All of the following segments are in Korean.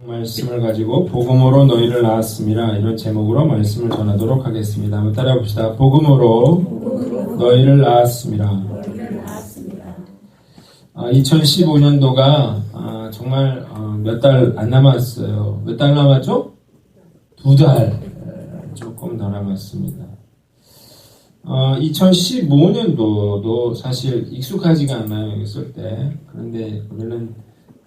말씀을 가지고 복음으로 너희를 낳았음이라 이런 제목으로 말씀을 전하도록 하겠습니다. 한번 따라해 봅시다. 복음으로 너희를 낳았음이라. 2015년도가 정말 몇 달 안 남았어요. 몇 달 남았죠? 2달 조금 더 남았습니다. 2015년도도 사실 익숙하지가 않아요. 여기 쓸 때. 그런데 우리는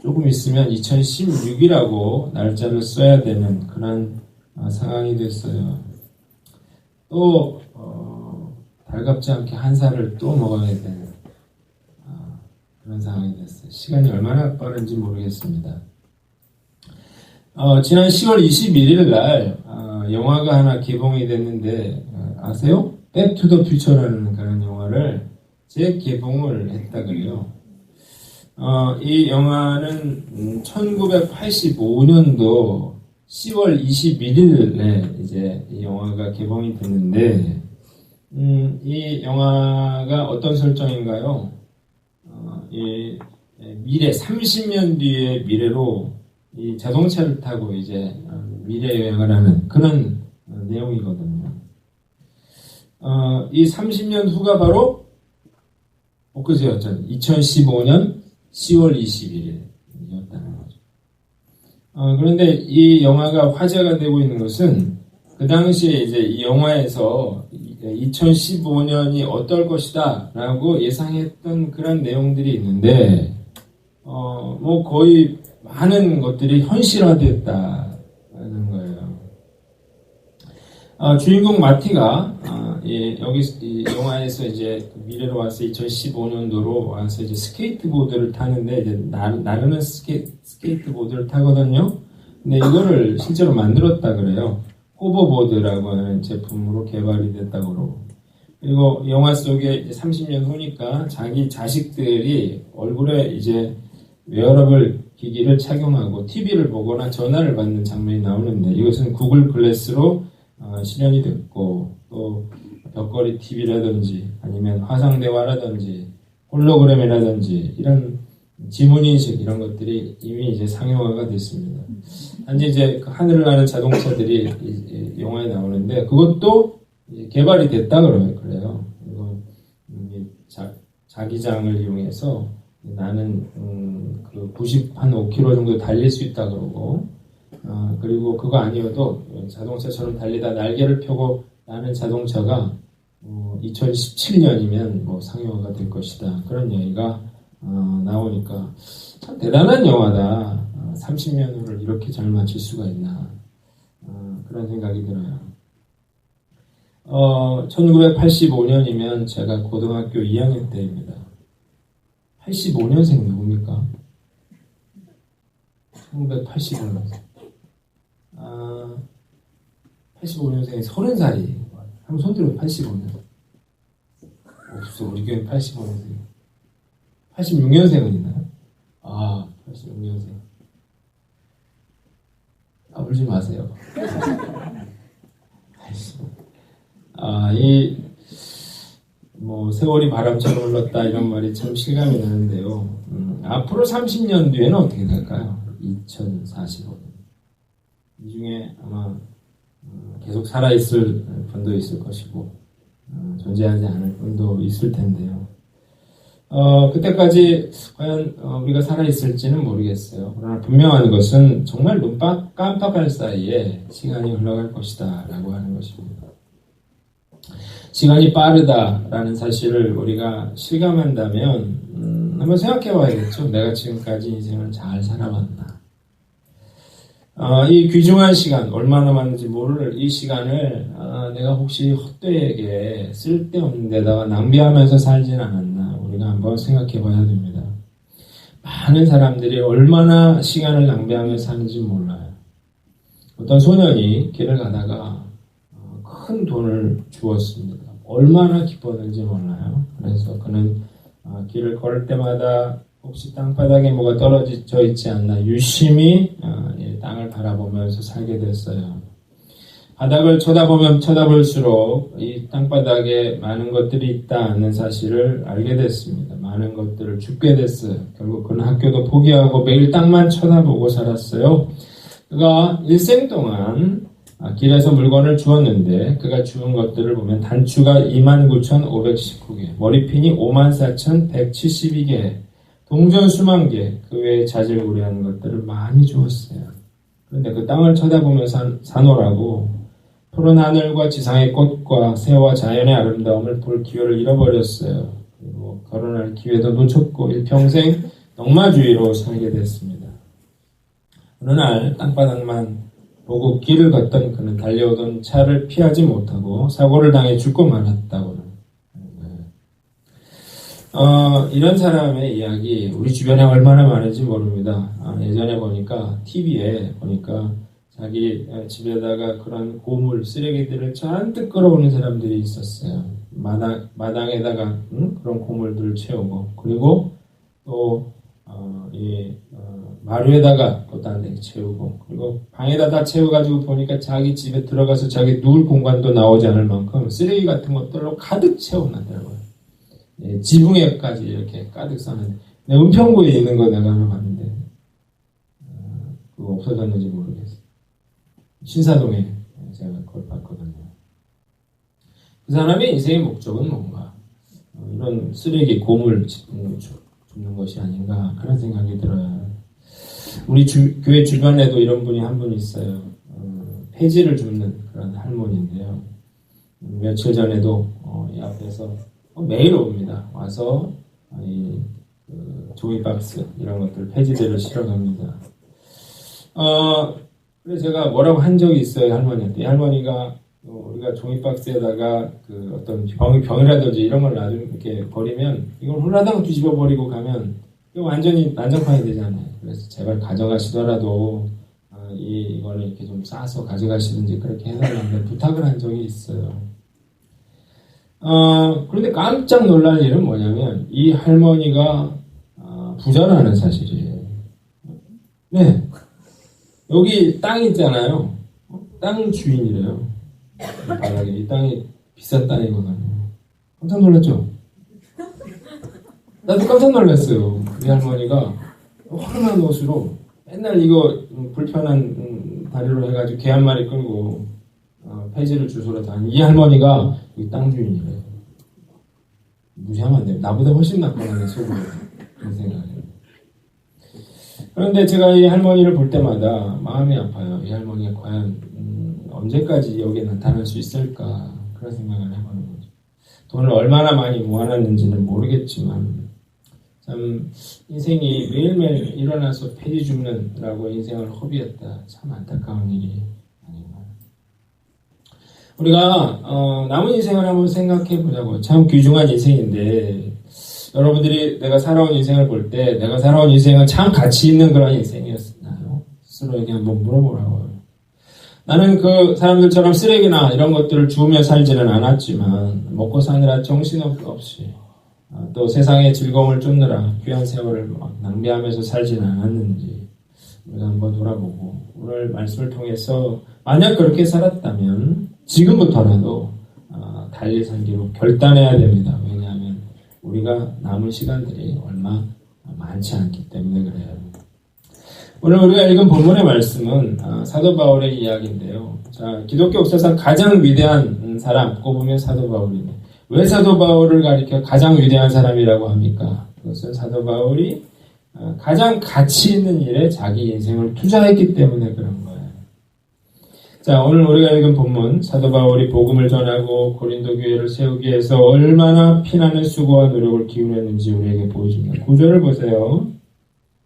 조금 있으면 2016이라고 날짜를 써야 되는 그런 상황이 됐어요. 또 달갑지 않게 한 살을 또 먹어야 되는 그런 상황이 됐어요. 시간이 얼마나 빠른지 모르겠습니다. 지난 10월 21일 날 영화가 하나 개봉이 됐는데 아세요? 백투더퓨처라는 그런 영화를 재개봉을 했다 그래요. 이 영화는 1985년도 10월 21일에 이제 이 영화가 개봉이 됐는데, 이 영화가 어떤 설정인가요? 이 미래, 30년 뒤의 미래로 이 자동차를 타고 이제 미래 여행을 하는 그런 내용이거든요. 이 30년 후가 바로 엊그제였죠. 2015년 10월 21일이었다는 거죠. 그런데 이 영화가 화제가 되고 있는 것은 그 당시에 이제 이 영화에서 2015년이 어떨 것이다 라고 예상했던 그런 내용들이 있는데, 뭐 거의 많은 것들이 현실화됐다는 거예요. 주인공 마티가 여기 이 영화에서 이제 미래로 와서 2015년도로 와서 이제 스케이트보드를 타는데 이제 나르는 스케이트보드를 타거든요. 근데 이거를 실제로 만들었다 그래요. 호버보드라고 하는 제품으로 개발이 됐다고 그러고. 그리고 영화 속에 이제 30년 후니까 자기 자식들이 얼굴에 이제 웨어러블 기기를 착용하고 TV를 보거나 전화를 받는 장면이 나오는데 이것은 구글 글래스로 실현이 됐고, 또 벽걸이 TV라든지 아니면 화상대화라든지 홀로그램이라든지 이런 지문인식 이런 것들이 이미 이제 상용화가 됐습니다. 단지 이제 하늘을 나는 자동차들이 이 영화에 나오는데 그것도 개발이 됐다 그래요. 그리고 자기장을 이용해서 나는 그 95km 정도 달릴 수 있다 그러고, 그리고 그거 아니어도 자동차처럼 달리다 날개를 펴고 나는 자동차가 2017년이면 뭐 상용화가 될 것이다. 그런 얘기가 나오니까 참 대단한 영화다. 30년을 이렇게 잘 맞출 수가 있나. 그런 생각이 들어요. 1985년이면 제가 고등학교 2학년 때입니다. 85년생 누굽니까? 1985년생. 85년생이 30살이. 한번 손들어 85년. 없어. 우리 교회는 85년생. 86년생은 있나요? 86년생. 울지 마세요. 세월이 바람처럼 흘렀다 이런 말이 참 실감이 나는데요. 앞으로 30년 뒤에는 어떻게 될까요? 2045년. 이 중에 아마 계속 살아있을 분도 있을 것이고, 존재하지 않을 분도 있을 텐데요. 그때까지 과연 우리가 살아있을지는 모르겠어요. 그러나 분명한 것은 정말 눈 깜빡할 사이에 시간이 흘러갈 것이다 라고 하는 것입니다. 시간이 빠르다라는 사실을 우리가 실감한다면 한번 생각해 봐야겠죠. 내가 지금까지 인생을 잘 살아왔나. 이 귀중한 시간, 얼마 남았는지 모를 이 시간을 내가 혹시 헛되게 쓸데없는 데다가 낭비하면서 살진 않았나. 우리가 한번 생각해 봐야 됩니다. 많은 사람들이 얼마나 시간을 낭비하면서 사는지 몰라요. 어떤 소년이 길을 가다가 큰 돈을 주었습니다. 얼마나 기뻤는지 몰라요. 그래서 그는 길을 걸을 때마다 혹시 땅바닥에 뭐가 떨어져 있지 않나 유심히 땅을 바라보면서 살게 됐어요. 바닥을 쳐다보면 쳐다볼수록 이 땅바닥에 많은 것들이 있다는 사실을 알게 됐습니다. 많은 것들을 줍게 됐어요. 결국 그는 학교도 포기하고 매일 땅만 쳐다보고 살았어요. 그가 일생 동안 길에서 물건을 주었는데 그가 주운 것들을 보면 단추가 29,519개, 머리핀이 54,172개, 동전 수만 개, 그 외에 자질구레한 것들을 많이 주었어요. 그런데 그 땅을 쳐다보면서 사노라고 푸른 하늘과 지상의 꽃과 새와 자연의 아름다움을 볼 기회를 잃어버렸어요. 그리고 결혼할 기회도 놓쳤고 일평생 넉마주의로 살게 됐습니다. 어느 날 땅바닥만 보고 길을 걷던 그는 달려오던 차를 피하지 못하고 사고를 당해 죽고 말았다고는. 이런 사람의 이야기 우리 주변에 얼마나 많은지 모릅니다. 예전에 보니까 TV에 보니까 자기 집에다가 그런 고물 쓰레기들을 잔뜩 끌어오는 사람들이 있었어요. 마당에다가 그런 고물들을 채우고 그리고 또 마루에다가 또 딴 데 채우고 그리고 방에다 다 채워가지고 보니까 자기 집에 들어가서 자기 누울 공간도 나오지 않을 만큼 쓰레기 같은 것들로 가득 채워놨더라고요. 지붕에까지 이렇게 가득 쌓는데 은평구에 있는 거 내가 하나 봤는데 그거 없어졌는지 모르겠어요. 신사동에 제가 그걸 봤거든요. 그 사람의 인생의 목적은 뭔가 이런 쓰레기 고물 줍는 것이 아닌가 그런 생각이 들어요. 우리 교회 주변에도 이런 분이 한 분 있어요. 폐지를 줍는 그런 할머니인데요. 며칠 전에도 이 앞에서 매일 옵니다. 와서 종이박스 이런 것들 폐지들을 실어갑니다. 그래서 제가 뭐라고 한 적이 있어요. 할머니한테. 할머니가 우리가 종이박스에다가 그 어떤 병이라든지 이런 걸 놔두면 이렇게 버리면 이걸 홀라당 뒤집어 버리고 가면 이거 완전히 난장판이 되잖아요. 그래서 제발 가져가시더라도 이거를 이렇게 좀 싸서 가져가시든지 그렇게 해달라고 부탁을 한 적이 있어요. 그런데 깜짝 놀랄 일은 뭐냐면 이 할머니가 부자라는 사실이에요. 네, 여기 땅 있잖아요. 땅 주인이래요. 바닥에 이 땅이 비싼 땅이거든요. 깜짝 놀랐죠? 나도 깜짝 놀랐어요. 이 할머니가 화려한 옷으로 맨날 이거 불편한 다리로 해가지고 개 한 마리 끌고 폐지를 주소로 다니는 이 할머니가 이 땅 주인이래요. 무시하면 안 돼요. 나보다 훨씬 낫구나 속으로 그런 생각이에요. 그런데 제가 이 할머니를 볼 때마다 마음이 아파요. 이 할머니가 과연 언제까지 여기에 나타날 수 있을까 그런 생각을 해보는 거죠. 돈을 얼마나 많이 모아놨는지는 모르겠지만 참 인생이 매일매일 일어나서 폐지 줍는다고 인생을 허비했다. 참 안타까운 일이 아닌가. 우리가 남은 인생을 한번 생각해 보자고. 참 귀중한 인생인데 여러분들이 내가 살아온 인생을 볼 때 내가 살아온 인생은 참 가치 있는 그런 인생이었나요? 스스로에게 한번 물어보라고요. 나는 그 사람들처럼 쓰레기나 이런 것들을 주우며 살지는 않았지만 먹고 사느라 정신없이 또 세상의 즐거움을 쫓느라 귀한 세월을 막 낭비하면서 살지는 않았는지 우리가 한번 돌아보고 오늘 말씀을 통해서 만약 그렇게 살았다면 지금부터라도 달리 살기로 결단해야 됩니다. 왜냐하면 우리가 남은 시간들이 얼마 많지 않기 때문에 그래요. 오늘 우리가 읽은 본문의 말씀은 사도 바울의 이야기인데요. 자, 기독교 역사상 가장 위대한 사람 꼽으면 사도 바울입니다. 왜 사도 바울을 가리켜 가장 위대한 사람이라고 합니까? 그것은 사도 바울이 가장 가치 있는 일에 자기 인생을 투자했기 때문에 그런 거예요. 자, 오늘 우리가 읽은 본문 사도 바울이 복음을 전하고 고린도 교회를 세우기 위해서 얼마나 피나는 수고와 노력을 기울였는지 우리에게 보여줍니다. 9절을 보세요.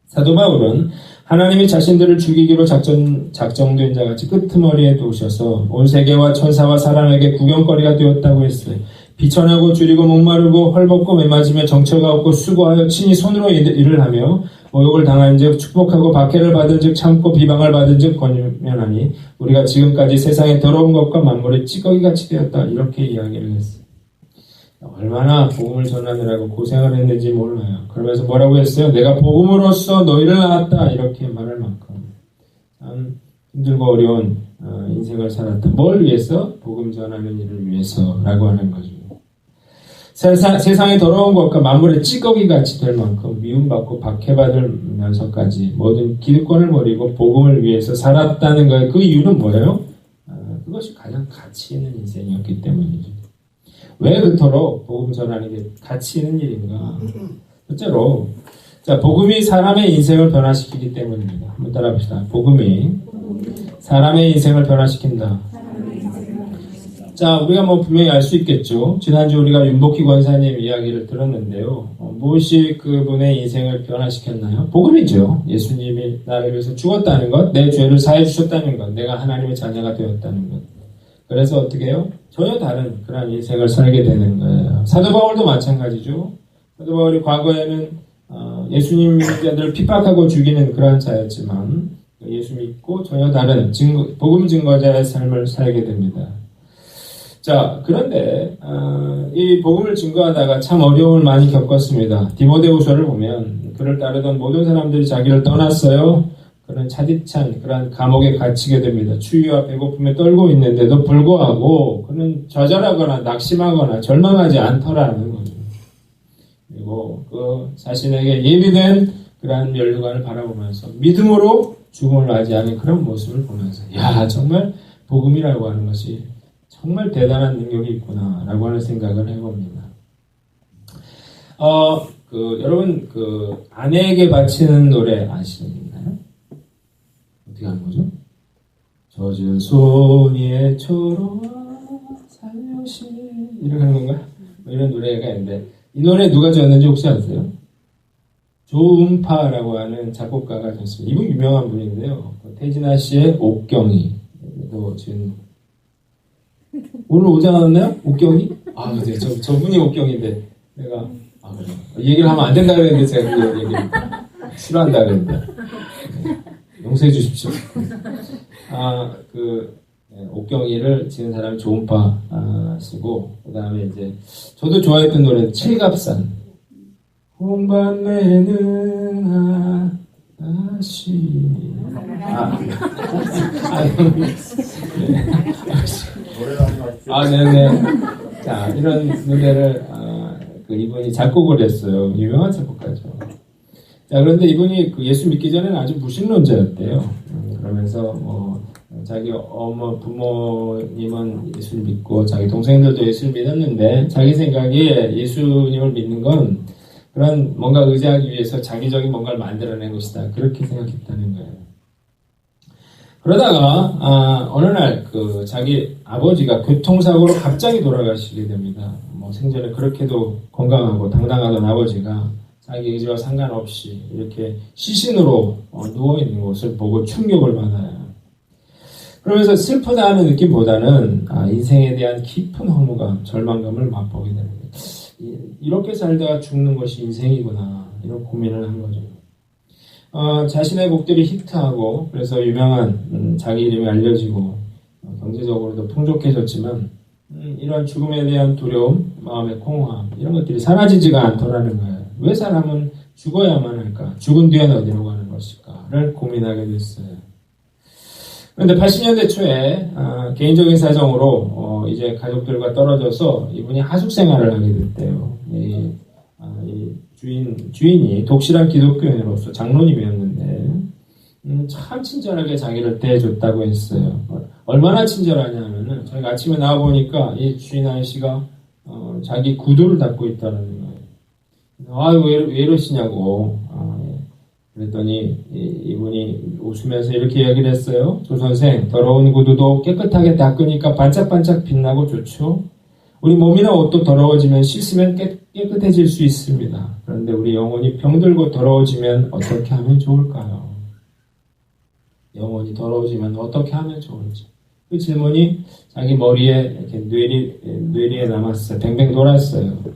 사도 바울은 하나님이 자신들을 죽이기로 작정된 자같이 끄트머리에 두셔서 온 세계와 천사와 사람에게 구경거리가 되었다고 했어요. 비천하고 줄이고 목마르고 헐벗고 매맞으며 정처가 없고 수고하여 친히 손으로 일을 하며 모욕을 당한 즉 축복하고 박해를 받은 즉 참고 비방을 받은 즉 권면하니 우리가 지금까지 세상의 더러운 것과 만물의 찌꺼기같이 되었다. 이렇게 이야기를 했어요. 얼마나 복음을 전하느라고 고생을 했는지 몰라요. 그러면서 뭐라고 했어요? 내가 복음으로써 너희를 낳았다. 이렇게 말할 만큼 참 힘들고 어려운 인생을 살았다. 뭘 위해서? 복음 전하는 일을 위해서라고 하는 거죠. 세상의 더러운 것과 만물의 찌꺼기 같이 될 만큼 미움받고 박해받으면서까지 모든 기득권을 버리고 복음을 위해서 살았다는 거예요. 그 이유는 뭐예요? 그것이 가장 가치 있는 인생이었기 때문이죠. 왜 그토록 복음 전하는 게 가치 있는 일인가? 첫째로, 자, 복음이 사람의 인생을 변화시키기 때문입니다. 한번 따라합시다. 복음이 사람의 인생을 변화시킨다. 자, 우리가 분명히 알 수 있겠죠. 지난주 우리가 윤복희 권사님 이야기를 들었는데요. 무엇이 그분의 인생을 변화시켰나요? 복음이죠. 예수님이 나를 위해서 죽었다는 것, 내 죄를 사해 주셨다는 것, 내가 하나님의 자녀가 되었다는 것. 그래서 어떻게 해요? 전혀 다른 그런 인생을 살게 되는 거예요. 사도 바울도 마찬가지죠. 사도 바울이 과거에는 예수님 믿자들을 핍박하고 죽이는 그런 자였지만 예수 믿고 전혀 다른 복음 증거자의 삶을 살게 됩니다. 자, 그런데 이 복음을 증거하다가 참 어려움을 많이 겪었습니다. 디모데후서를 보면 그를 따르던 모든 사람들이 자기를 떠났어요. 그런 차디찬 그런 감옥에 갇히게 됩니다. 추위와 배고픔에 떨고 있는데도 불구하고 그는 좌절하거나 낙심하거나 절망하지 않더라는 거죠. 그리고 그 자신에게 예비된 그러한 멸류관을 바라보면서 믿음으로 죽음을 맞이하는 그런 모습을 보면서 야, 정말 복음이라고 하는 것이 정말 대단한 능력이 있구나라고 하는 생각을 해봅니다. 여러분 아내에게 바치는 노래 아시나요? 어떻게 하는 거죠? 젖은 손 위에 초로와 살며시 이렇게 하는 건가요? 이런 노래가 있는데 이 노래 누가 지었는지 혹시 아세요? 조음파라고 하는 작곡가가 지었습니다. 이분 유명한 분인데요. 태진아 씨의 옥경이도 지은 오늘 오지 않았나요? 옥경이? 네. 저분이 옥경인데 내가 그래. 얘기를 하면 안 된다 그랬는데 제가 그 얘기를 싫어한다 그랬는데 용서해 주십시오. 옥경이를 지은 사람이 조음파 쓰고 그 다음에 이제 저도 좋아했던 노래 칠갑산 홍반매는 아시 네네. 자, 이런 노래를, 이분이 작곡을 했어요. 유명한 작곡가죠. 자, 그런데 이분이 예수 믿기 전에는 아주 무신론자였대요. 그러면서, 자기 부모님은 예수를 믿고, 자기 동생들도 예수를 믿었는데, 자기 생각에 예수님을 믿는 건 그런 뭔가 의지하기 위해서 자기적인 뭔가를 만들어낸 것이다. 그렇게 생각했다는 거예요. 그러다가 어느 날 자기 아버지가 교통사고로 갑자기 돌아가시게 됩니다. 생전에 그렇게도 건강하고 당당하던 아버지가 자기 의지와 상관없이 이렇게 시신으로 누워 있는 것을 보고 충격을 받아요. 그러면서 슬프다는 느낌보다는 인생에 대한 깊은 허무감, 절망감을 맛보게 됩니다. 이렇게 살다가 죽는 것이 인생이구나 이런 고민을 한 거죠. 자신의 곡들이 히트하고 그래서 유명한 자기 이름이 알려지고 경제적으로도 풍족해졌지만 이런 죽음에 대한 두려움, 마음의 공허함 이런 것들이 사라지지가 않더라는 거예요. 왜 사람은 죽어야만 할까? 죽은 뒤에는 어디로 가는 것일까를 고민하게 됐어요. 그런데 80년대 초에 개인적인 사정으로 이제 가족들과 떨어져서 이분이 하숙 생활을 하게 됐대요. 주인이 독실한 기독교인으로서 장로님이었는데 참 친절하게 자기를 대해줬다고 했어요. 얼마나 친절하냐면은 저희가 아침에 나와보니까 이 주인 아저씨가 자기 구두를 닦고 있다는 거예요. 왜 이러시냐고. 그랬더니 이분이 웃으면서 이렇게 이야기를 했어요. 조 선생, 더러운 구두도 깨끗하게 닦으니까 반짝반짝 빛나고 좋죠. 우리 몸이나 옷도 더러워지면 씻으면 깨끗해질 수 있습니다. 그런데 우리 영혼이 병들고 더러워지면 어떻게 하면 좋을까요? 영혼이 더러워지면 어떻게 하면 좋을지. 그 질문이 자기 머리에 이렇게 뇌리에 남았어요. 뱅뱅 돌았어요.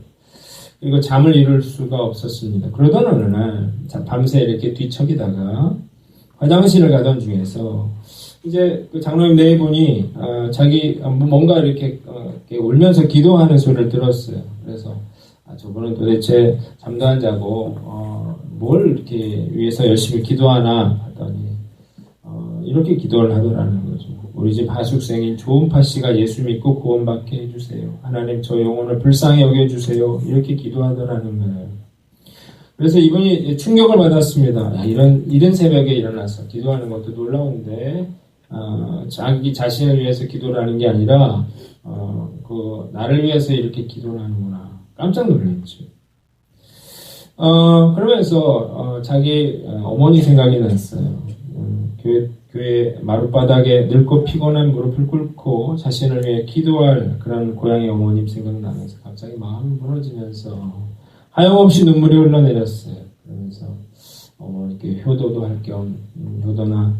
그리고 잠을 이룰 수가 없었습니다. 그러던 어느 날 밤새 이렇게 뒤척이다가 화장실을 가던 중에서 이제 그 장로님 네 분이 자기 뭔가 이렇게 울면서 기도하는 소리를 들었어요. 그래서 저분은 도대체 잠도 안 자고 뭘 이렇게 위해서 열심히 기도하나 하더니 이렇게 기도를 하더라는 거죠. 우리 집 하숙생인 조은파 씨가 예수 믿고 구원받게 해주세요. 하나님 저 영혼을 불쌍히 여겨주세요. 이렇게 기도하더라는 거예요. 그래서 이분이 충격을 받았습니다. 이런 새벽에 일어나서 기도하는 것도 놀라운데 자기 자신을 위해서 기도를 하는 게 아니라 나를 위해서 이렇게 기도를 하는구나. 깜짝 놀랐죠. 그러면서 자기 어머니 생각이 났어요. 교회 마룻바닥에 늙고 피곤한 무릎을 꿇고 자신을 위해 기도할 그런 고향의 어머님 생각나면서 갑자기 마음이 무너지면서 하염없이 눈물이 흘러내렸어요. 그러면서 이렇게 효도도 할 겸 효도나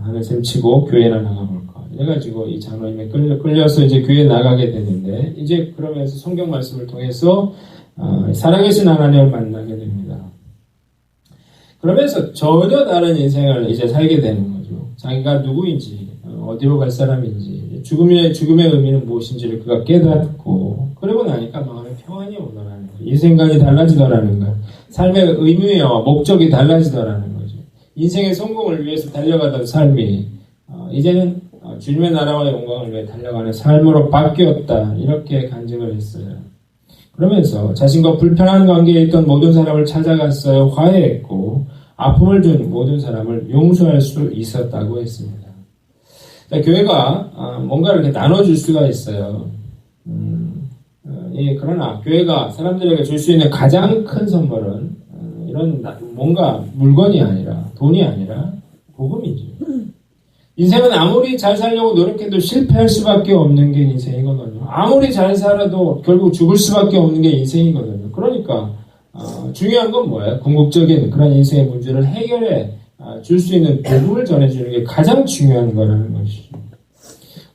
하는 셈 치고 교회나 나가볼까. 이래가지고 이 장로님에 끌려서 이제 교회에 나가게 되는데, 이제 그러면서 성경 말씀을 통해서 살아계신 하나님을 만나게 됩니다. 그러면서 전혀 다른 인생을 이제 살게 되는 거죠. 자기가 누구인지, 어디로 갈 사람인지, 죽음의 의미는 무엇인지를 그가 깨닫고, 그러고 나니까 마음에 평안이 오더라는 거예요. 인생관이 달라지더라는 거예요. 삶의 의미와 목적이 달라지더라는 거죠. 인생의 성공을 위해서 달려가던 삶이 이제는 주님의 나라와 영광을 위해 달려가는 삶으로 바뀌었다. 이렇게 간증을 했어요. 그러면서 자신과 불편한 관계에 있던 모든 사람을 찾아갔어요. 화해했고 아픔을 준 모든 사람을 용서할 수 있었다고 했습니다. 교회가 뭔가 이렇게 나눠줄 수가 있어요. 그러나 교회가 사람들에게 줄 수 있는 가장 큰 선물은 이런 뭔가 물건이 아니라 돈이 아니라 복음이죠. 인생은 아무리 잘 살려고 노력해도 실패할 수밖에 없는 게 인생이거든요. 아무리 잘 살아도 결국 죽을 수밖에 없는 게 인생이거든요. 그러니까 중요한 건 뭐예요? 궁극적인 그런 인생의 문제를 해결해 줄 수 있는 복음을 전해주는 게 가장 중요한 거라는 것이죠.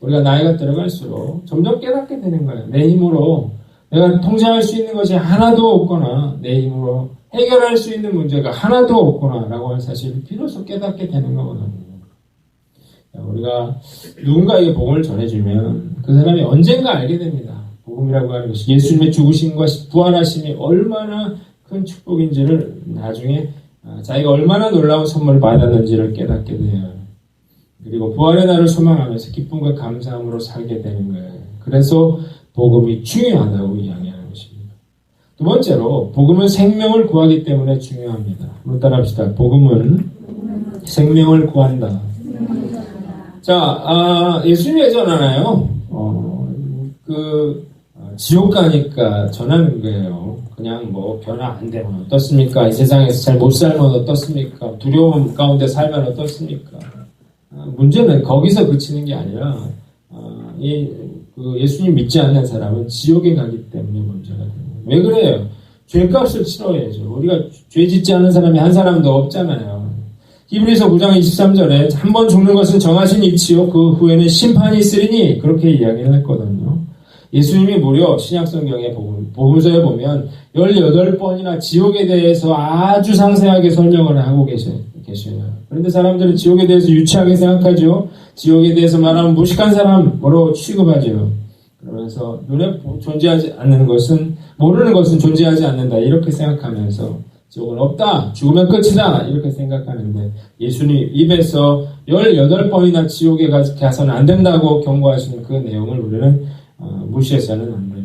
우리가 나이가 들어갈수록 점점 깨닫게 되는 거예요. 내 힘으로 내가 통제할 수 있는 것이 하나도 없거나 내 힘으로 해결할 수 있는 문제가 하나도 없구나 라고 하는 사실을 비로소 깨닫게 되는 거거든요. 우리가 누군가에게 복음을 전해주면 그 사람이 언젠가 알게 됩니다. 복음이라고 하는 것이 예수님의 죽으심과 부활하심이 얼마나 큰 축복인지를 나중에 자기가 얼마나 놀라운 선물을 받았는지를 깨닫게 돼요. 그리고 부활의 날을 소망하면서 기쁨과 감사함으로 살게 되는 거예요. 그래서 복음이 중요하다고 이야기하는 것입니다. 두 번째로 복음은 생명을 구하기 때문에 중요합니다. 한번 따라합시다. 복음은 생명을 구한다. 자, 예수님이 전하나요? 지옥 가니까 전하는 거예요. 그냥 뭐 변화 안 되면 어떻습니까? 이 세상에서 잘 못 살면 어떻습니까? 두려움 가운데 살면 어떻습니까? 문제는 거기서 그치는 게 아니라 예수님 믿지 않는 사람은 지옥에 가기 때문에 문제가 됩니다. 왜 그래요? 죄값을 치러야죠. 우리가 죄 짓지 않은 사람이 한 사람도 없잖아요. 히브리서 9장 23절에 한 번 죽는 것은 정하신 이치요 그 후에는 심판이 있으리니 그렇게 이야기를 했거든요. 예수님이 무려 신약성경의 복음서에 보면 18번이나 지옥에 대해서 아주 상세하게 설명을 하고 계셔요. 그런데 사람들은 지옥에 대해서 유치하게 생각하죠. 지옥에 대해서 말하면 무식한 사람으로 취급하죠. 그러면서 눈에 존재하지 않는 것은, 모르는 것은 존재하지 않는다 이렇게 생각하면서 지옥은 없다, 죽으면 끝이다 이렇게 생각하는데 예수님 입에서 18번이나 지옥에 가서는 안 된다고 경고하시는 그 내용을 우리는 무시해서는 안 돼요.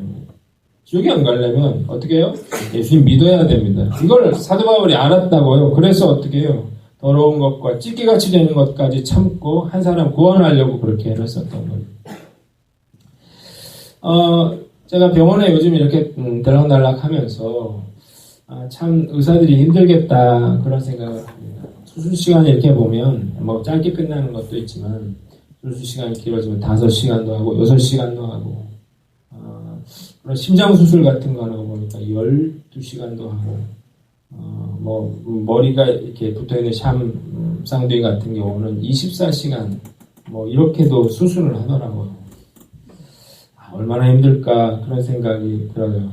지옥에 안 가려면 어떻게 해요? 예수님 믿어야 됩니다. 이걸 사도 바울이 알았다고요. 그래서 어떻게 해요? 더러운 것과 찢기같이 되는 것까지 참고 한 사람 구원하려고 그렇게 애를 썼던 거예요. 제가 병원에 요즘 이렇게 들락날락 하면서 참 의사들이 힘들겠다 그런 생각을 합니다. 수술 시간이 이렇게 보면 뭐 짧게 끝나는 것도 있지만 수술 시간이 길어지면 5시간도 하고 6시간도 하고 그런 심장 수술 같은 거 하는 거 보니까 12시간도 하고 뭐 머리가 이렇게 붙어있는 쌍둥이 같은 경우는 24시간 뭐 이렇게도 수술을 하더라고요. 얼마나 힘들까 그런 생각이 들어요.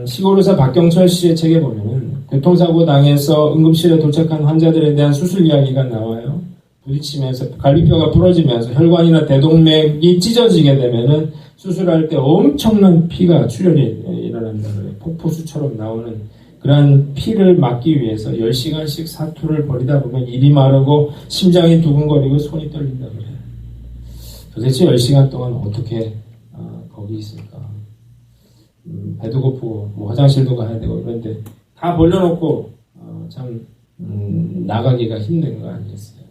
시골의사 박경철 씨의 책에 보면은 교통사고 당해서 응급실에 도착한 환자들에 대한 수술 이야기가 나와요. 부딪히면서 갈비뼈가 부러지면서 혈관이나 대동맥이 찢어지게 되면은 수술할 때 엄청난 피가 출혈이 일어난다는 거예요. 폭포수처럼 나오는 그러한 피를 막기 위해서 10시간씩 사투를 벌이다 보면 입이 마르고 심장이 두근거리고 손이 떨린다 그래요. 도대체 10시간 동안 어떻게 거기 있을까? 배도 고프고 뭐 화장실도 가야 되고 이런데 다 벌려놓고 참 나가기가 힘든 거 아니겠어요?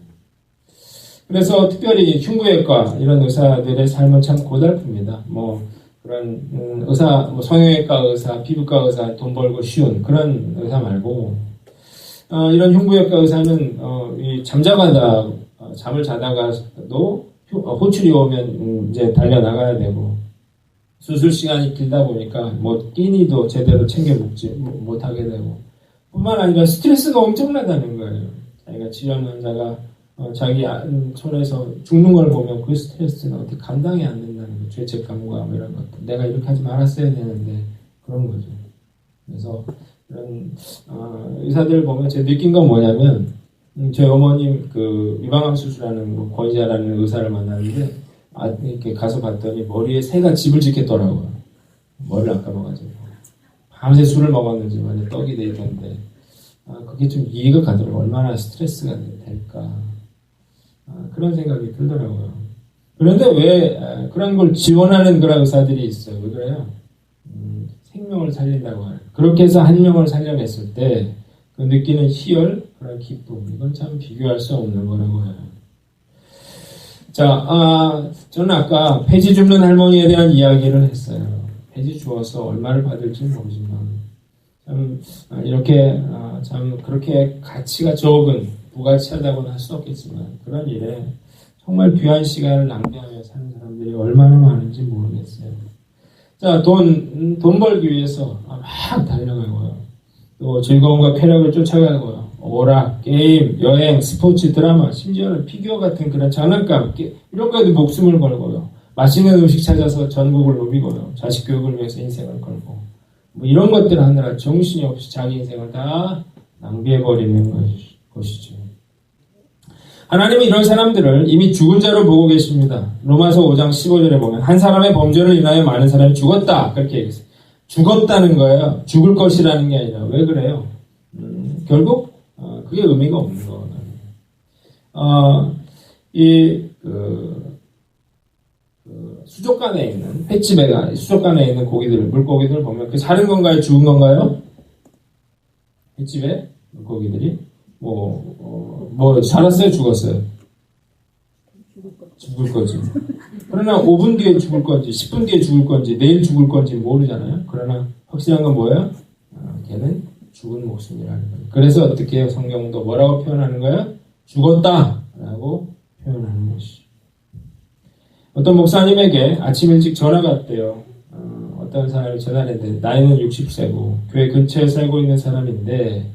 그래서 특별히 흉부외과 이런 의사들의 삶은 참 고달픕니다. 뭐 그런 의사, 뭐 성형외과 의사, 피부과 의사, 돈 벌고 쉬운 그런 의사 말고 이런 흉부외과 의사는 잠을 자다가도 호출이 오면 이제 달려 나가야 되고 수술 시간이 길다 보니까 뭐 끼니도 제대로 챙겨 먹지 못하게 되고 뿐만 아니라 스트레스가 엄청나다는 거예요. 자기가 치료하는 환자가 자기 손에서 죽는 걸 보면 그 스트레스는 어떻게 감당이 안 된다는 거예요. 죄책감과 뭐 이런 것들. 내가 이렇게 하지 말았어야 되는데 그런 거죠. 그래서 이런 의사들 보면 제가 느낀 건 뭐냐면 저희 어머님 그 유방암 수술하는 뭐 권위자라는 의사를 만났는데 이렇게 가서 봤더니 머리에 새가 집을 짓겠더라고요. 머리를 안 감아가지고 밤새 술을 먹었는지 만약 떡이 돼 있던데 그게 좀 이해가 가더라고요. 얼마나 스트레스가 될까 그런 생각이 들더라고요. 그런데 왜 그런 걸 지원하는 그런 의사들이 있어요. 왜 그래요? 생명을 살린다고 하는. 그렇게 해서 한 명을 살려냈을 때 그 느끼는 희열, 그런 기쁨, 이건 참 비교할 수 없는 거라고 해요. 자, 저는 아까 폐지 줍는 할머니에 대한 이야기를 했어요. 폐지 주어서 얼마를 받을지 모르지만 참 이렇게 참 그렇게 가치가 적은 부가치하다고는 할 수 없겠지만 그런 일에 정말 귀한 시간을 낭비하며 사는 사람들이 얼마나 많은지 모르겠어요. 자, 돈 벌기 위해서 막 달려가고요. 또 즐거움과 쾌락을 쫓아가고요. 오락, 게임, 여행, 스포츠, 드라마, 심지어는 피규어 같은 그런 장난감, 이런 거에도 목숨을 걸고요. 맛있는 음식 찾아서 전국을 누비고요. 자식 교육을 위해서 인생을 걸고. 뭐 이런 것들 하느라 정신이 없이 자기 인생을 다 낭비해버리는 것이죠. 하나님은 이런 사람들을 이미 죽은 자로 보고 계십니다. 로마서 5장 15절에 보면 한 사람의 범죄를 인하여 많은 사람이 죽었다. 그렇게 얘기했어요. 죽었다는 거예요. 죽을 것이라는 게 아니라. 왜 그래요? 결국 그게 의미가 없는 거거든요. 수족관에 있는 횟집에 수족관에 있는 물고기들을 보면 그 사는 건가요? 죽은 건가요? 횟집에 물고기들이 살았어요? 죽었어요? 죽을 거지. 그러나 5분 뒤에 죽을 건지 10분 뒤에 죽을 건지 내일 죽을 건지 모르잖아요. 그러나 확실한 건 뭐예요? 걔는 죽은 목숨이라는 거예요. 그래서 어떻게 해요? 성경도 뭐라고 표현하는 거예요? 죽었다 라고 표현하는 것이죠. 어떤 목사님에게 아침 일찍 전화가 왔대요. 어떤 사람이 전화를 했는데 나이는 60세고 교회 근처에 살고 있는 사람인데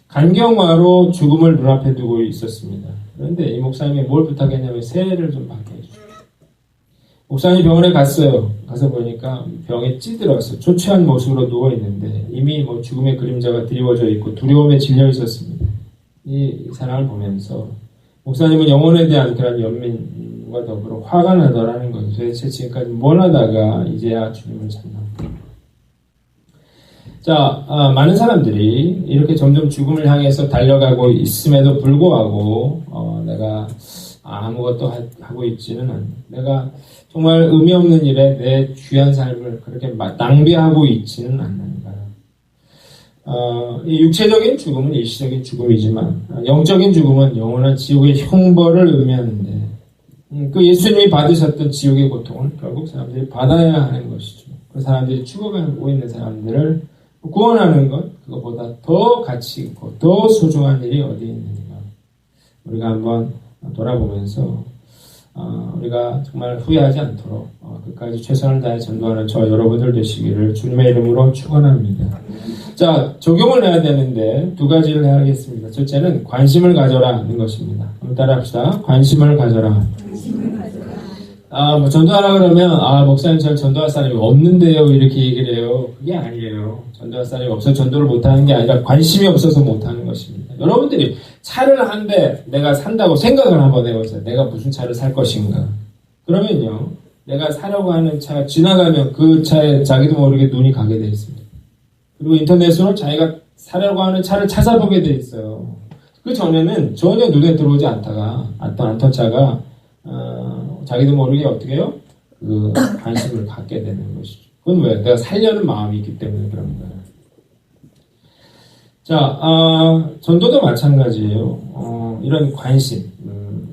간경화로 죽음을 눈앞에 두고 있었습니다. 그런데 이 목사님이 뭘 부탁했냐면 세례를 좀 받게 해주죠. 목사님이 병원에 갔어요. 가서 보니까 병에 찌들어서 초췌한 모습으로 누워있는데 이미 죽음의 그림자가 드리워져 있고 두려움에 질려 있었습니다. 이 사람을 보면서 목사님은 영혼에 대한 그런 연민과 더불어 화가 나더라는 거죠. 도대체 지금까지 뭘 하다가 이제야 주님을 찾나. 자, 많은 사람들이 이렇게 점점 죽음을 향해서 달려가고 있음에도 불구하고 내가 아무것도 하고 있지는 않는, 내가 정말 의미 없는 일에 내 귀한 삶을 그렇게 낭비하고 있지는 않는가. 이 육체적인 죽음은 일시적인 죽음이지만 영적인 죽음은 영원한 지옥의 형벌을 의미하는데 그 예수님이 받으셨던 지옥의 고통을 결국 사람들이 받아야 하는 것이죠. 그 사람들이 죽어가고 있는 사람들을 구원하는 것, 그것보다 더 가치 있고 더 소중한 일이 어디 있느냐. 우리가 한번 돌아보면서 우리가 정말 후회하지 않도록 끝까지 최선을 다해 전도하는 저 여러분들 되시기를 주님의 이름으로 축원합니다. 자, 적용을 해야 되는데 두 가지를 해야겠습니다. 첫째는 관심을 가져라는 것입니다. 한번 따라합시다. 관심을 가져라. 전도하라 그러면 목사님 잘 전도할 사람이 없는데요 이렇게 얘기를 해요. 그게 아니에요. 전도할 사람이 없어서 전도를 못하는 게 아니라 관심이 없어서 못하는 것입니다. 여러분들이 차를 한 대 내가 산다고 생각을 한번 해보세요. 내가 무슨 차를 살 것인가. 그러면요 내가 사려고 하는 차가 지나가면 그 차에 자기도 모르게 눈이 가게 돼 있습니다. 그리고 인터넷으로 자기가 사려고 하는 차를 찾아보게 돼 있어요. 그 전에는 전혀 눈에 들어오지 않던 차가 자기도 모르게 어떻게 해요? 그 관심을 갖게 되는 것이죠. 그건 왜? 내가 살려는 마음이 있기 때문에 그런 거예요. 자, 전도도 마찬가지예요. 이런 관심,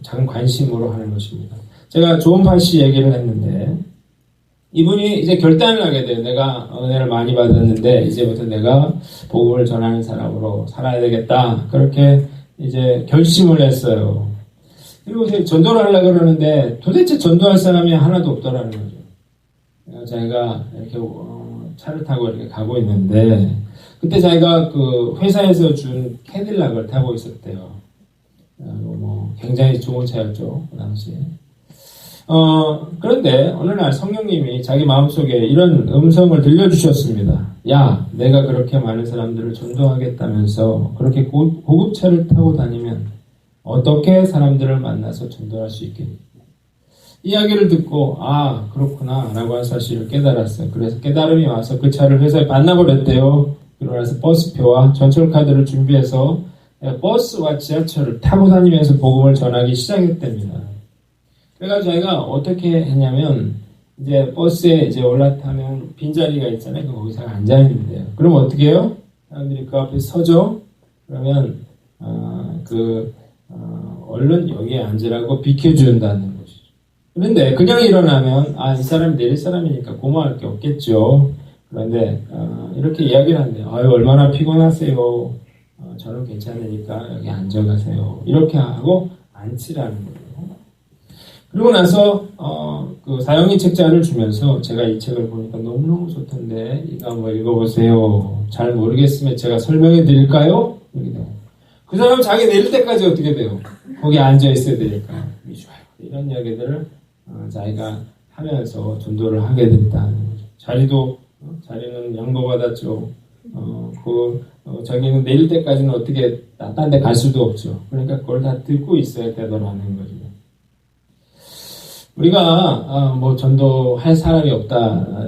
작은 관심으로 하는 것입니다. 제가 조은파 씨 얘기를 했는데, 이분이 이제 결단을 하게 돼요. 내가 은혜를 많이 받았는데, 이제부터 내가 복음을 전하는 사람으로 살아야 되겠다. 그렇게 이제 결심을 했어요. 그리고 전도를 하려고 그러는데, 도대체 전도할 사람이 하나도 없더라는 거죠. 자기가 이렇게 차를 타고 이렇게 가고 있는데, 그때 자기가 그 회사에서 준 캐딜락을 타고 있었대요. 뭐 굉장히 좋은 차였죠, 그 당시에. 그런데 어느 날 성령님이 자기 마음속에 이런 음성을 들려주셨습니다. 야, 내가 그렇게 많은 사람들을 전도하겠다면서 그렇게 고급차를 타고 다니면 어떻게 사람들을 만나서 전도할 수 있겠니? 이야기를 듣고 아, 그렇구나 라고 하는 사실을 깨달았어요. 그래서 깨달음이 와서 그 차를 회사에 반납을 했대요. 그러고 나서 버스표와 전철카드를 준비해서 버스와 지하철을 타고 다니면서 복음을 전하기 시작했답니다. 그래가지고 자기가 어떻게 했냐면, 이제 버스에 이제 올라타면 빈자리가 있잖아요. 거기서 앉아있는데요. 그럼 어떻게 해요? 사람들이 그 앞에 서죠? 그러면, 얼른 여기에 앉으라고 비켜준다는 것이죠. 그런데 그냥 일어나면, 이 사람이 내릴 사람이니까 고마울 게 없겠죠. 그런데, 이렇게 이야기를 한대요. 아유, 얼마나 피곤하세요. 저는 괜찮으니까 여기 앉아가세요. 이렇게 하고 앉히라는 거예요. 그리고 나서 그 사형이 책자를 주면서 제가 이 책을 보니까 너무너무 좋던데 이거 한번 읽어보세요. 잘 모르겠으면 제가 설명해 드릴까요? 이렇게 돼요. 그 사람은 자기 내릴 때까지 어떻게 돼요? 거기 앉아 있어야 되니까요. 좋아요. 이런 이야기들을 자기가 하면서 전도를 하게 됐다는 거죠. 자리는 양보받았죠. 자기는 내릴 때까지는 어떻게 딴 데 갈 수도 없죠. 그러니까 그걸 다 듣고 있어야 되더라는 거죠. 우리가 뭐 전도할 사람이 없다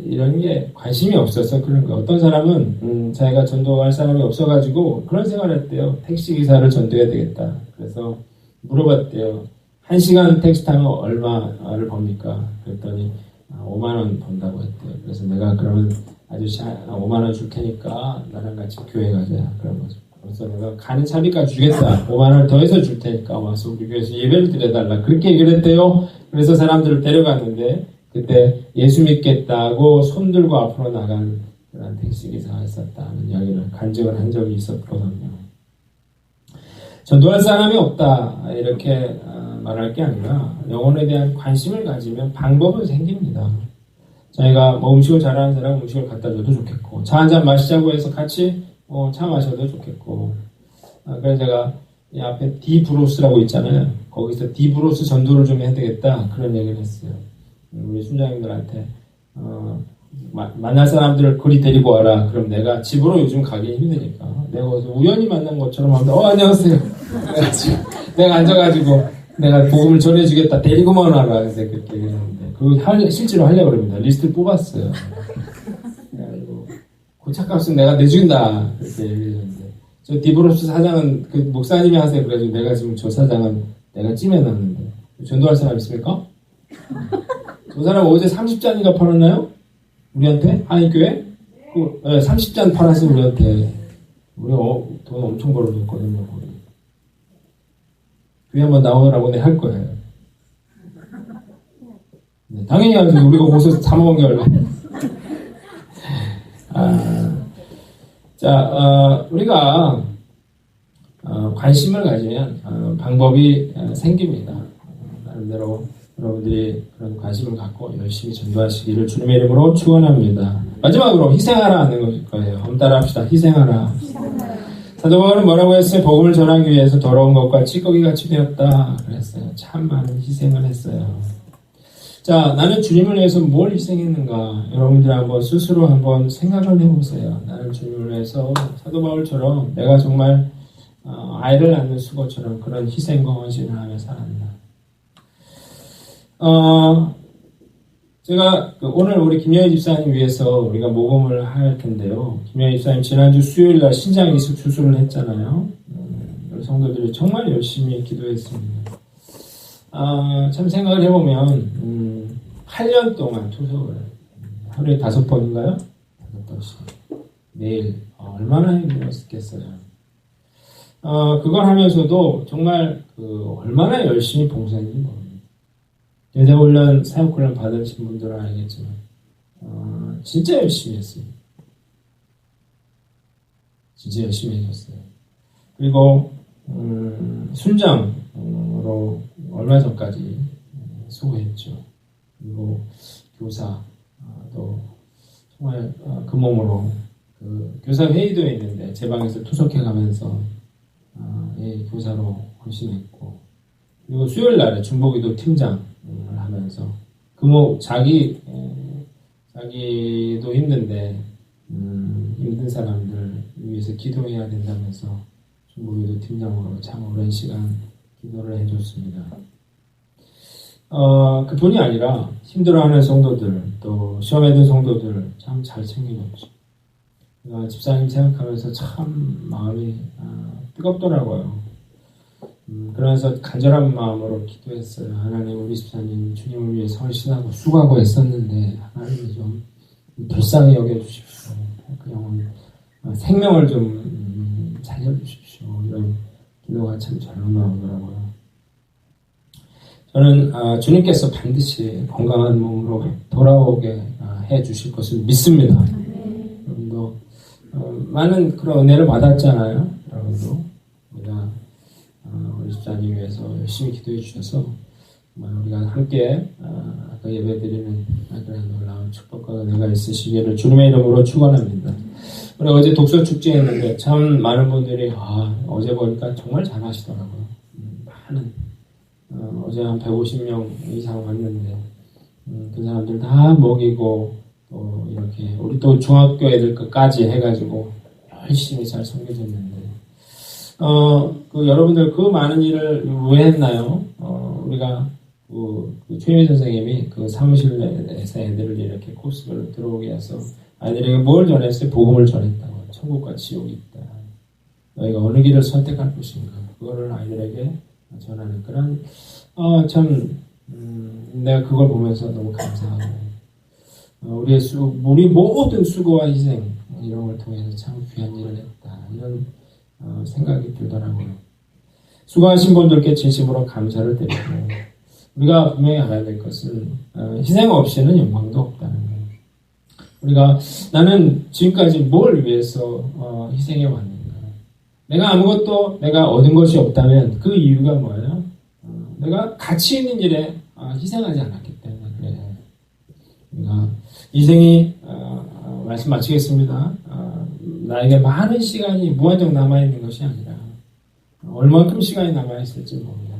이런 게 관심이 없어서 그런 거. 어떤 사람은 자기가 전도할 사람이 없어가지고 그런 생각을 했대요. 택시기사를 전도해야 되겠다. 그래서 물어봤대요. 1시간 택시 타면 얼마를 법니까? 그랬더니 5만 원 번다고 했대요. 그래서 내가 그러면 아저씨 5만 원 줄 테니까 나랑 같이 교회 가자. 그런 거죠. 그래서 내가 가는 차비까지 주겠다. 5만 원을 더해서 줄 테니까 와서 우리 교회에서 예배를 드려달라. 그렇게 얘기를 했대요. 그래서 사람들을 데려갔는데 그때 예수 믿겠다고 손 들고 앞으로 나간 그런 택시기사가 있었다는 이야기를 간증을 한 적이 있었거든요. 전도할 사람이 없다 이렇게 말할 게 아니라 영혼에 대한 관심을 가지면 방법은 생깁니다. 자기가 뭐 음식을 잘하는 사람 음식을 갖다 줘도 좋겠고 차 한잔 마시자고 해서 같이 차 마셔도 좋겠고 그래서 제가 이 앞에 디브로스라고 있잖아요. 거기서 디브로스 전도를 좀 해야 되겠다 그런 얘기를 했어요. 우리 순장님들한테 만날 사람들을 그리 데리고 와라. 그럼 내가 집으로 요즘 가기 힘드니까 내가 거기서 우연히 만난 것처럼 하면 안녕하세요. 내가 앉아가지고 내가 복음을 전해주겠다. 데리고만 와라. 그래서 그렇게 얘기했는데 그거 실제로 하려고 그럽니다. 리스트 뽑았어요. 그래가지고 고차값은 내가 내준다. 그렇게 얘기했는데 저 디브로스 사장은 그 목사님이 하세요. 그래가지고 내가 지금 저 사장은 내가 찜해놨는데 전도할 사람 있습니까? 저 사람 어제 30잔인가 팔았나요? 우리한테? 한인교회? 30잔 팔았어요 우리한테. 우리 돈 엄청 벌어줬거든요. 교회 한번 나오라고 내가 할 거예요. 네, 당연히 하죠. 우리가 거기서 다 먹은 게 얼마. 우리가 관심을 가지면 방법이 생깁니다. 나름대로 여러분들이 그런 관심을 갖고 열심히 전도하시기를 주님의 이름으로 축원합니다. 마지막으로 희생하라 하는 거예요. 한번 따라합시다. 희생하라. 사도 바울은 뭐라고 했어요? 복음을 전하기 위해서 더러운 것과 찌꺼기같이 되었다 그랬어요. 참 많은 희생을 했어요. 자, 나는 주님을 위해서 뭘 희생했는가? 여러분들 한번 스스로 한번 생각을 해보세요. 나는 주님을 위해서 사도 바울처럼 내가 정말 아이를 낳는 수고처럼 그런 희생과 헌신을 하며 살았나? 제가 오늘 우리 김영희 집사님 위해서 우리가 모금을 할 텐데요. 김영희 집사님 지난주 수요일날 신장 이식 수술을 했잖아요. 우리 성도들이 정말 열심히 기도했습니다. 참 생각을 해보면 8년 동안 투석을 하루에 5번인가요? 5번씩 매일 얼마나 힘들었겠어요. 그걸 하면서도 정말 얼마나 열심히 봉사했는지 모릅니다. 여자훈련, 사역훈련 받으신 분들은 알겠지만 진짜 열심히 했어요. 진짜 열심히 해줬어요. 그리고 순장으로 얼마 전까지 수고했죠. 그리고 교사도 정말 그 몸으로 교사 회의도 있는데 제 방에서 투석해가면서 교사로 헌신했고, 그리고 수요일 날에 중보기도 팀장을 하면서 자기도 힘든데 힘든 사람들 위해서 기도해야 된다면서 중보기도 팀장으로 참 오랜 시간 기도를 해줬습니다. 그뿐이 아니라 힘들어하는 성도들, 또 시험에 든 성도들 참 잘 챙겨줬죠. 집사님 생각하면서 참 마음이 뜨겁더라고요. 그러면서 간절한 마음으로 기도했어요. 하나님, 우리 집사님 주님을 위해서 헌신하고 수고하고 했었는데 하나님이 좀 불쌍히 여겨주십시오. 그 영혼 생명을 좀 살려주십시오. 이런 기도가 참 잘로 나오더라고요. 저는 주님께서 반드시 건강한 몸으로 돌아오게 해주실 것을 믿습니다. 여러분도 많은 그런 은혜를 받았잖아요. 여러분도 우리가 우리 집사님 위해서 열심히 기도해 주셔서 정말 우리가 함께 아까 예배드리는 그런 놀라운 축복과 은혜가 있으시기를 주님의 이름으로 축원합니다. 우리 어제 독서 축제 했는데 참 많은 분들이 어제 보니까 정말 잘하시더라고요. 많은 어제 한 150명 이상 왔는데 그 사람들 다 먹이고 또 이렇게 우리 또 중학교 애들 것까지 해가지고 열심히 잘 섬겨줬는데 여러분들 그 많은 일을 왜 했나요? 우리가 최민 선생님이 그 사무실에서 애들을 이렇게 코스별로 들어오게 해서 아이들에게 뭘 전했어요? 복음을 전했다고. 천국과 지옥이 있다. 너희가 어느 길을 선택할 것인가. 그거를 아이들에게 전하는 그런 내가 그걸 보면서 너무 감사하고 우리 모든 수고와 희생 이런 걸 통해서 참 귀한 일을 했다. 이런 생각이 들더라고요. 수고하신 분들께 진심으로 감사를 드리고 우리가 분명히 알아야 될 것은 희생 없이는 영광도 없다는 거예요. 우리가 나는 지금까지 뭘 위해서 희생해 왔는가. 내가 아무것도 내가 얻은 것이 없다면 그 이유가 뭐예요? 내가 가치 있는 일에 희생하지 않았기 때문에 그래요. 우리가 인생이 말씀 마치겠습니다. 나에게 많은 시간이 무한정 남아있는 것이 아니라 얼만큼 시간이 남아있을지 모릅니다.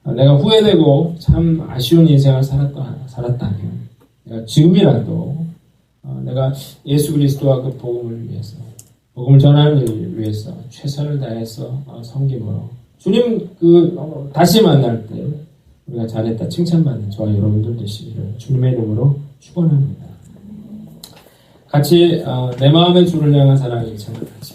내가 후회되고 참 아쉬운 인생을 살았다면 내가 지금이라도 내가 예수 그리스도와 그 복음을 위해서 복음을 전하는 일을 위해서 최선을 다해서 섬김으로 주님 다시 만날 때 우리가 잘했다 칭찬받는 저와 여러분들 되시기를 주님의 이름으로 축원합니다. 같이 내 마음의 주를 향한 사랑이 찬양하시